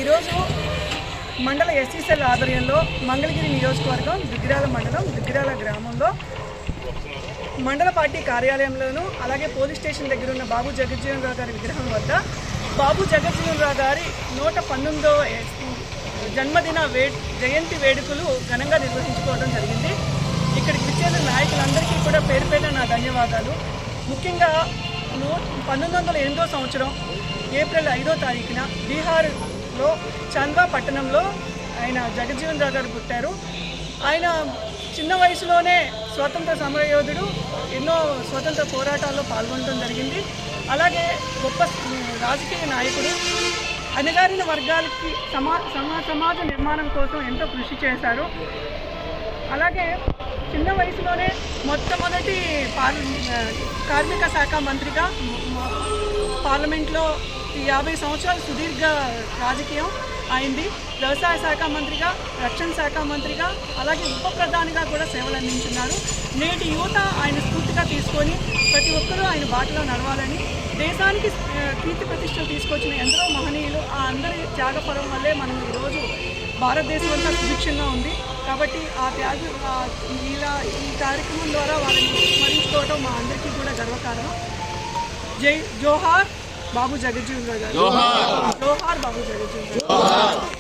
ఈరోజు మండల ఎస్సీసెల్ ఆధ్వర్యంలో మంగళగిరి నియోజకవర్గం దుగ్గిరాల మండలం దుగ్గిరాల గ్రామంలో మండల పార్టీ కార్యాలయంలోనూ అలాగే పోలీస్ స్టేషన్ దగ్గర ఉన్న బాబు జగజ్జీవన్ రావు గారి విగ్రహం వద్ద బాబు జగజ్జీవన్ రావు గారి 119వ జన్మదిన జయంతి వేడుకలు ఘనంగా నిర్వహించుకోవడం జరిగింది. ఇక్కడికి విచ్చేసిన నాయకులందరికీ కూడా పేరు పేరున నా ధన్యవాదాలు. ముఖ్యంగా 1908వ సంవత్సరం ఏప్రిల్ 5వ తారీఖున బీహార్లో చంద్వా పట్టణంలో ఆయన జగజ్జీవన్ రావు గారు పుట్టారు. ఆయన చిన్న వయసులోనే స్వాతంత్ర సమరయోధుడు, ఎన్నో స్వతంత్ర పోరాటాల్లో పాల్గొనడం జరిగింది. అలాగే గొప్ప రాజకీయ నాయకుడు, అణగారిన వర్గాలకి సమాజ నిర్మాణం కోసం ఎంతో కృషి చేశారు. అలాగే చిన్న వయసులోనే మొట్టమొదటి కార్మిక శాఖ మంత్రిగా పార్లమెంట్లో 50 సంవత్సరాల సుదీర్ఘ రాజకీయం అయింది. వ్యవసాయ శాఖ మంత్రిగా, రక్షణ శాఖ మంత్రిగా, అలాగే ఉప ప్రధానిగా కూడా సేవలు అందించున్నారు. నేటి యువత ఆయన స్ఫూర్తిగా తీసుకొని ప్రతి ఒక్కరూ ఆయన బాటలో నడవాలని, దేశానికి కీర్తి ప్రతిష్టలు తీసుకొచ్చిన ఎందరో మహనీయులు, ఆ అందరి త్యాగపరం వల్లే మనం ఈరోజు భారతదేశం అంతా సుభిక్షంగా ఉంది. కాబట్టి ఈ కార్యక్రమం ద్వారా వాళ్ళని స్మరించుకోవడం మా అందరికీ కూడా గర్వకారణం. జోహార్ బాబు జగజ్జీవన్ రావు గారు, జోహార్ బాబు జగజ్జీవన్ రావు.